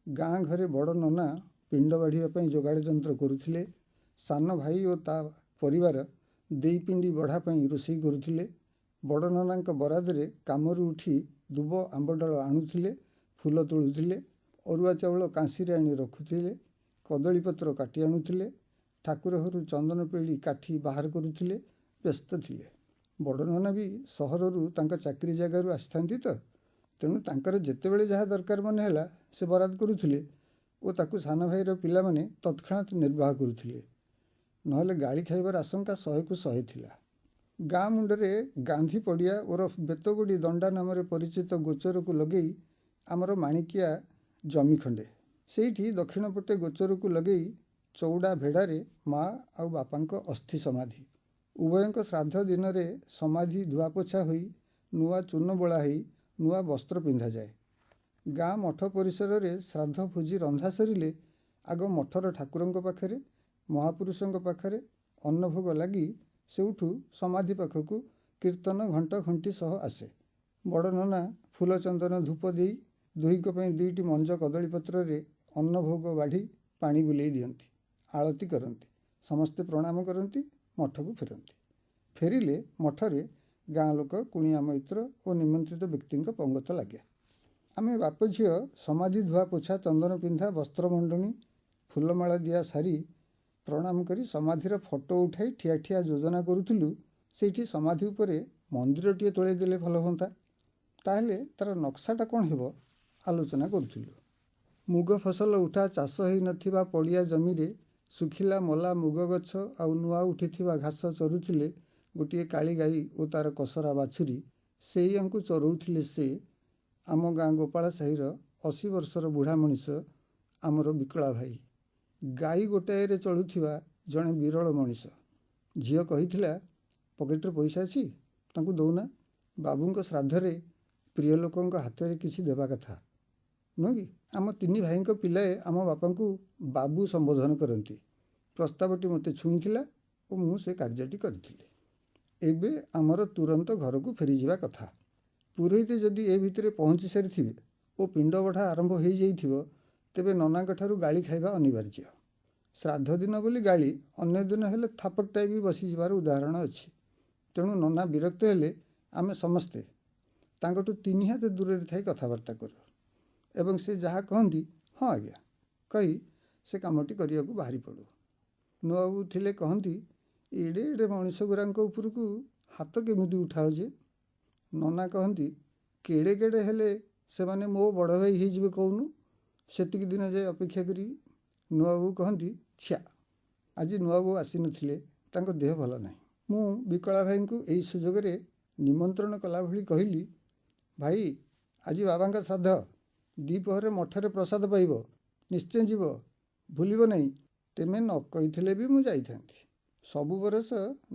ଗାଁ ଘରେ ବଡ଼ ନନା ପିଣ୍ଡ ବାଢ଼ିବା ପାଇଁ ଯୋଗାଡ଼ ଯନ୍ତ୍ର କରୁଥିଲେ। ସାନ ଭାଇ ଓ ତା ପରିବାର ଦେଇ ପିଣ୍ଡି ବଢ଼ା ପାଇଁ ରୋଷେଇ କରୁଥିଲେ। ବଡ଼ ନନାଙ୍କ ବରାଦରେ କାମରୁ ଉଠି ଦୁବ ଆମ୍ବଡାଳ ଆଣୁଥିଲେ, ଫୁଲ ତୋଳୁଥିଲେ, ଅରୁଆ ଚାଉଳ କାଂସିରେ ଆଣି ରଖୁଥିଲେ, କଦଳୀପତ୍ର କାଟି ଆଣୁଥିଲେ, ଠାକୁର ଘରୁ ଚନ୍ଦନ ପେଡ଼ି କାଠି ବାହାର କରୁଥିଲେ, ବ୍ୟସ୍ତ ଥିଲେ। ବଡ଼ ନନା ବି ସହରରୁ ତାଙ୍କ ଚାକିରି ଜାଗାରୁ ଆସିଥାନ୍ତି ତ, ତେଣୁ ତାଙ୍କର ଯେତେବେଳେ ଯାହା ଦରକାର ମନେ ହେଲା ସେ ବରାଦ କରୁଥିଲେ ଓ ତାକୁ ସାନ ଭାଇର ପିଲାମାନେ ତତ୍କ୍ଷଣାତ୍ ନିର୍ବାହ କରୁଥିଲେ। ନହେଲେ ଗାଳି ଖାଇବାର ଆଶଙ୍କା 100କୁ 100 ଥିଲା। ଗାଁ ମୁଣ୍ଡରେ ଗାନ୍ଧୀ ପଡ଼ିଆ ଓରଫ ବେତଗୁଡ଼ି ଦଣ୍ଡା ନାମରେ ପରିଚିତ ଗୋଚରକୁ ଲଗେଇ ଆମର ମାଣିକିଆ ଜମି ଖଣ୍ଡେ। ସେଇଠି ଦକ୍ଷିଣ ପଟେ ଗୋଚରକୁ ଲଗେଇ ଚଉଡ଼ା ଭେଡ଼ାରେ ମା ଆଉ ବାପାଙ୍କ ଅସ୍ଥି ସମାଧି। ଉଭୟଙ୍କ ଶ୍ରାଦ୍ଧ ଦିନରେ ସମାଧି ଧୁଆପୋଛା ହୋଇ ନୂଆ ଚୂନ ବୋଳା ହେଇ ନୂଆ ବସ୍ତ୍ର ପିନ୍ଧାଯାଏ। ଗାଁ ମଠ ପରିସରରେ ଶ୍ରାଦ୍ଧ ଭୋଜି ରନ୍ଧା ସରିଲେ ଆଗ ମଠର ଠାକୁରଙ୍କ ପାଖରେ, ମହାପୁରୁଷଙ୍କ ପାଖରେ ଅନ୍ନଭୋଗ ଲାଗି ସେଉଠୁ ସମାଧି ପାଖକୁ କୀର୍ତ୍ତନ, ଘଣ୍ଟ, ଘଣ୍ଟି ସହ ଆସେ। ବଡ଼ ନନା ଫୁଲ ଚନ୍ଦନ ଧୂପ ଦେଇ ଦୁହିଁଙ୍କ ପାଇଁ 2ଟି ମଞ୍ଜ କଦଳୀପତ୍ରରେ ଅନ୍ନଭୋଗ ବାଢ଼ି ପାଣି ବୁଲେଇ ଦିଅନ୍ତି, ଆଳତି କରନ୍ତି। ସମସ୍ତେ ପ୍ରଣାମ କରନ୍ତି, ମଠକୁ ଫେରନ୍ତି। ଫେରିଲେ ମଠରେ ଗାଁ ଲୋକ, କୁଣିଆ ମୈତ୍ର ଓ ନିମନ୍ତ୍ରିତ ବ୍ୟକ୍ତିଙ୍କ ପଙ୍ଗତ ଲାଗେ। ଆମେ ବାପ ଝିଅ ସମାଧି ଧୁଆ ପୋଛା, ଚନ୍ଦନ ପିନ୍ଧା, ବସ୍ତ୍ର ମଣ୍ଡଣି, ଫୁଲମାଳା ଦିଆ ସାରି ପ୍ରଣାମ କରି ସମାଧିର ଫଟୋ ଉଠାଇ ଠିଆ ଠିଆ ଯୋଜନା କରୁଥିଲୁ ସେଇଠି ସମାଧି ଉପରେ ମନ୍ଦିରଟିଏ ତୋଳେଇ ଦେଲେ ଭଲ ହୁଅନ୍ତା। ତାହେଲେ ତାର ନକ୍ସାଟା କ'ଣ ହେବ ଆଲୋଚନା କରୁଥିଲୁ। ମୁଗ ଫସଲ ଉଠା ଚାଷ ହେଇନଥିବା ପଡ଼ିଆ ଜମିରେ ଶୁଖିଲା ମଲା ମୁଗ ଗଛ ଆଉ ନୂଆ ଉଠିଥିବା ଘାସ ଚରୁଥିଲେ ଗୋଟିଏ କାଳି ଗାଈ ଓ ତାର କସରା ବାଛୁରୀ। ସେଇଆଙ୍କୁ ଚରଉଥିଲେ ସେ, ଆମ ଗାଁ ଗୋପାଳ ସାହିର 80 ବର୍ଷର ବୁଢ଼ା ମଣିଷ ଆମର ବିକଳା ଭାଇ। ଗାଈ ଗୋଟାଏରେ ଚଳୁଥିବା ଜଣେ ବିରଳ ମଣିଷ। ଝିଅ କହିଥିଲା, ପକେଟରେ ପଇସା ଅଛି, ତାଙ୍କୁ ଦଉନା। ବାବୁଙ୍କ ଶ୍ରାଦ୍ଧରେ ପ୍ରିୟ ଲୋକଙ୍କ ହାତରେ କିଛି ଦେବା କଥା ନୁହେଁ କି? ଆମ ତିନି ଭାଇଙ୍କ ପିଲାଏ ଆମ ବାପାଙ୍କୁ ବାବୁ ସମ୍ବୋଧନ କରନ୍ତି। ପ୍ରସ୍ତାବଟି ମୋତେ ଛୁଇଁଥିଲା ଓ ମୁଁ ସେ କାର୍ଯ୍ୟଟି କରିଥିଲି। ଏବେ ଆମର ତୁରନ୍ତ ଘରକୁ ଫେରିଯିବା କଥା। ପୁରୋହିତ ଯଦି ଏ ଭିତରେ ପହଞ୍ଚି ସାରିଥିବେ ଓ ପିଣ୍ଡ ବଢ଼ା ଆରମ୍ଭ ହୋଇଯାଇଥିବ, ତେବେ ନନାଙ୍କଠାରୁ ଗାଳି ଖାଇବା ଅନିବାର୍ଯ୍ୟ। ଶ୍ରାଦ୍ଧ ଦିନ ବୋଲି ଗାଳି, ଅନ୍ୟ ଦିନ ହେଲେ ଥାପଟଟାଏ ବି ବସିଯିବାର ଉଦାହରଣ ଅଛି। ତେଣୁ ନନା ବିରକ୍ତ ହେଲେ ଆମେ ସମସ୍ତେ ତାଙ୍କଠୁ 3 ହାତ ଦୂରରେ ଥାଇ କଥାବାର୍ତ୍ତା କରୁ ଏବଂ ସେ ଯାହା କହନ୍ତି ହଁ ଆଜ୍ଞା କହି ସେ କାମଟି କରିବାକୁ ବାହାରି ପଡ଼ୁ। ନୂଆବାବୁ ଥିଲେ କହନ୍ତି, ଏଡ଼େ ଏଡ଼େ ମଣିଷ ଗୁରାଙ୍କ ଉପରକୁ ହାତ କେମିତି ଉଠାଅ ଯେ? ନନା କହନ୍ତି, କେଡ଼େ କେଡ଼େ ହେଲେ ସେମାନେ ମୋ ବଡ଼ ଭାଇ ହେଇଯିବେ କହୁନୁ, ସେତିକି ଦିନ ଯାଏ ଅପେକ୍ଷା କରିବି। ନୂଆବାବୁ କହନ୍ତି, ଛିଆ, ଆଜି ନୂଆବାବୁ ଆସିନଥିଲେ, ତାଙ୍କ ଦେହ ଭଲ ନାହିଁ। ମୁଁ ବିକଳା ଭାଇଙ୍କୁ ଏହି ସୁଯୋଗରେ ନିମନ୍ତ୍ରଣ କଲା ଭଳି କହିଲି, ଭାଇ ଆଜି ବାବାଙ୍କ ଶ୍ରାଦ୍ଧ, ଦ୍ୱିପହରେ ମଠରେ ପ୍ରସାଦ ପାଇବ, ନିଶ୍ଚୟ ଯିବ, ଭୁଲିବ ନାହିଁ। ତେମେ ନ କହିଥିଲେ ବି ମୁଁ ଯାଇଥାନ୍ତି। ସବୁ ବରଷ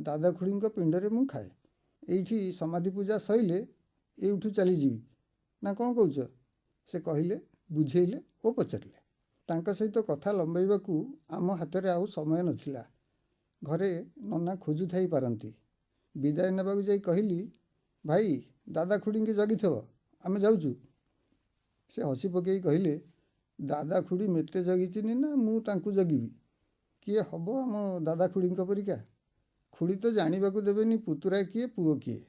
ଦାଦା ଖୁଡ଼ୀଙ୍କ ପିଣ୍ଡରେ ମୁଁ ଖାଏ। ଏଇଠି ସମାଧି ପୂଜା ସଇଲେ ଏଇଠୁ ଚାଲିଯିବି ନା କ'ଣ କହୁଛ? ସେ କହିଲେ, ବୁଝେଇଲେ ଓ ପଚାରିଲେ। ତାଙ୍କ ସହିତ କଥା ଲମ୍ବାଇବାକୁ ଆମ ହାତରେ ଆଉ ସମୟ ନଥିଲା। ଘରେ ନନା ଖୋଜୁଥାଇ ପାରନ୍ତି। ବିଦାୟ ନେବାକୁ ଯାଇ କହିଲି, ଭାଇ ଦାଦା ଖୁଡ଼ୀଙ୍କି ଜଗିଥିବ, ଆମେ ଯାଉଛୁ। ସେ ହସି ପକାଇ କହିଲେ, ଦାଦା ଖୁଡ଼ୀ ମୋତେ ଜଗିଚିନି ନା ମୁଁ ତାଙ୍କୁ ଜଗିବି? କିଏ ହବ ଆମ ଦାଦା ଖୁଡ଼ୀଙ୍କ ପରିକା? ଖୁଡ଼ୀ ତ ଜାଣିବାକୁ ଦେବେନି ପୁତୁରା କିଏ ପୁଅ କିଏ।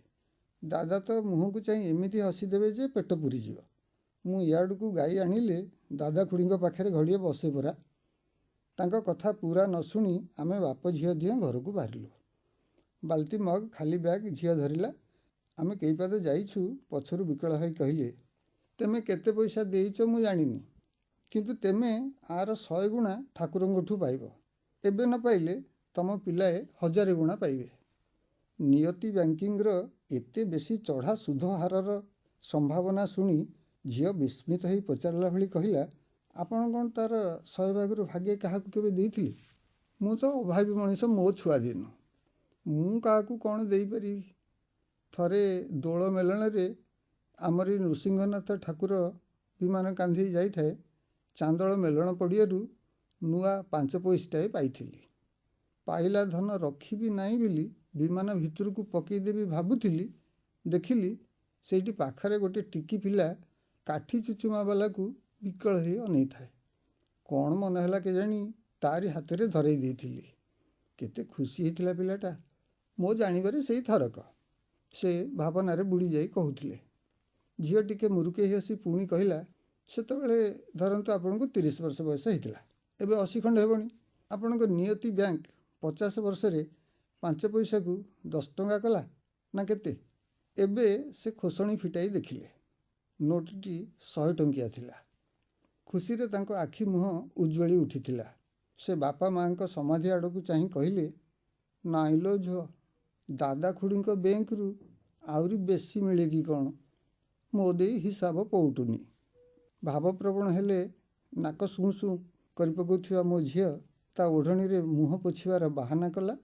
ଦାଦା ତ ମୁହଁକୁ ଚାହିଁ ଏମିତି ହସିଦେବେ ଯେ ପେଟ ପୁରିଯିବ। ମୁଁ ଇଆଡ଼କୁ ଗାଈ ଆଣିଲେ ଦାଦା ଖୁଡ଼ୀଙ୍କ ପାଖରେ ଘଡ଼ିଏ ବସେ ପରା। ତାଙ୍କ କଥା ପୁରା ନ ଶୁଣି ଆମେ ବାପ ଝିଅ ଦିହେଁ ଘରକୁ ବାହାରିଲୁ। ବାଲ୍ଟି ମଗ୍ ଖାଲି ବ୍ୟାଗ୍ ଝିଅ ଧରିଲା। ଆମେ କେଇପାଦ ଯାଇଛୁ, ପଛରୁ ବିକଳ ଭାଇ କହିଲେ, ତେମେ କେତେ ପଇସା ଦେଇଛ ମୁଁ ଜାଣିନି, କିନ୍ତୁ ତେମେ ଆର 100 ଗୁଣା ଠାକୁରଙ୍କଠୁ ପାଇବ। ଏବେ ନ ପାଇଲେ ତମ ପିଲାଏ 1000 ଗୁଣା ପାଇବେ। ନିୟତି ବ୍ୟାଙ୍କିଙ୍ଗର ଏତେ ବେଶୀ ଚଢ଼ା ସୁଧ ହାରର ସମ୍ଭାବନା ଶୁଣି ଝିଅ ବିସ୍ମିତ ହୋଇ ପଚାରିଲା ଭଳି କହିଲା, ଆପଣ କ'ଣ ତାର 100 ଭାଗରୁ ଭାଗେ କାହାକୁ କେବେ ଦେଇଥିଲେ? ମୁଁ ତ ଅଭାବୀ ମଣିଷ ମୋ ଛୁଆ ଦିନ, ମୁଁ କାହାକୁ କ'ଣ ଦେଇପାରିବି? ଥରେ ଦୋଳ ମେଲଣରେ ଆମରି ନୃସିଂହନାଥ ଠାକୁର ବିମାନ କାନ୍ଧି ଯାଇଥାଏ, ଚାନ୍ଦଳ ମେଲଣ ପଡ଼ିଆରୁ ନୂଆ 5 ପଇସାଟାଏ ପାଇଥିଲି। ପାଇଲା ଧନ ରଖିବି ନାହିଁ ବୋଲି ବିମାନ ଭିତରକୁ ପକାଇଦେବି ଭାବୁଥିଲି, ଦେଖିଲି ସେଇଠି ପାଖରେ ଗୋଟେ ଟିକି ପିଲା କାଠି ଚୁଚୁମାବାଲାକୁ ବିକଳ ହୋଇ ଅନେଇଥାଏ। କ'ଣ ମନେ ହେଲା କେଜାଣି ତାରି ହାତରେ ଧରେଇ ଦେଇଥିଲି। କେତେ ଖୁସି ହେଇଥିଲା ପିଲାଟା, ମୋ ଜାଣିବାରେ ସେଇ ଥରକ। ସେ ଭାବନାରେ ବୁଡ଼ି ଯାଇ କହୁଥିଲେ। ଝିଅ ଟିକେ ମୁରୁକେଇ ହସି ପୁଣି କହିଲା, ସେତେବେଳେ ଧରନ୍ତୁ ଆପଣଙ୍କୁ 30 ବର୍ଷ ବୟସ ହେଇଥିଲା, ଏବେ 80 ଖଣ୍ଡେ ହେବଣି। ଆପଣଙ୍କ ନିୟତି ବ୍ୟାଙ୍କ 50 ବର୍ଷରେ 5 ପଇସାକୁ 10 ଟଙ୍କା କଲା ନା କେତେ? ଏବେ ସେ ଖୋସଣି ଫିଟାଇ ଦେଖିଲେ। ନୋଟଟି 100 ଟଙ୍କିଆ ଥିଲା। ଖୁସିରେ ତାଙ୍କ ଆଖି ମୁହଁ ଉଜ୍ଜ୍ୱଳି ଉଠିଥିଲା। ସେ ବାପା ମାଆଙ୍କ ସମାଧି ଆଡ଼କୁ ଚାହିଁ କହିଲେ, ନାଇଁଲୋ ଝୁଅ, ଦାଦା ଖୁଡ଼ୀଙ୍କ ବ୍ୟାଙ୍କରୁ ଆହୁରି ବେଶୀ ମିଳେ କି କ'ଣ? ମୋ ଦେଇ ହିସାବ ପଉଟୁନି। ଭାବପ୍ରବଣ ହେଲେ ନାକ ସୁଁ ସୁଁ କରି ପକାଉଥିବା ମୋ ଝିଅ ତା ଓଢ଼ଣୀରେ ମୁହଁ ପୋଛିବାର ବାହାନା କଲା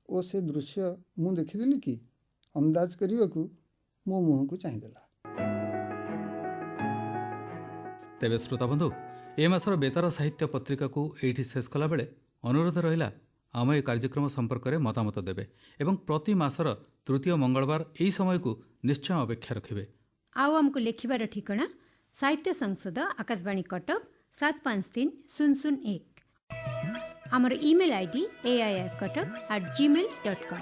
ଓ ସେ ଦୃଶ୍ୟ ମୁଁ ଦେଖିଦେଲି କି ଅନ୍ଦାଜ କରିବାକୁ ମୋ ମୁହଁକୁ ଚାହିଁଦେଲା। ତେବେ ଶ୍ରୋତାବନ୍ଧୁ, ଏ ମାସର ବେତାର ସାହିତ୍ୟ ପତ୍ରିକାକୁ ଏଇଠି ଶେଷ କଲାବେଳେ ଅନୁରୋଧ ରହିଲା, ଆମ ଏ କାର୍ଯ୍ୟକ୍ରମ ସମ୍ପର୍କରେ ମତାମତ ଦେବେ ଏବଂ ପ୍ରତି ମାସର ତୃତୀୟ ମଙ୍ଗଳବାର ଏହି ସମୟକୁ ନିଶ୍ଚୟ ଅପେକ୍ଷା ରଖିବେ। ଆଉ ଆମକୁ ଲେଖିବାର ଠିକଣା ସାହିତ୍ୟ ସଂସଦ, ଆକାଶବାଣୀ କଟକ 753001। ଆମର ଇମେଲ୍ ଆଇଡି airkatak@gmail.com।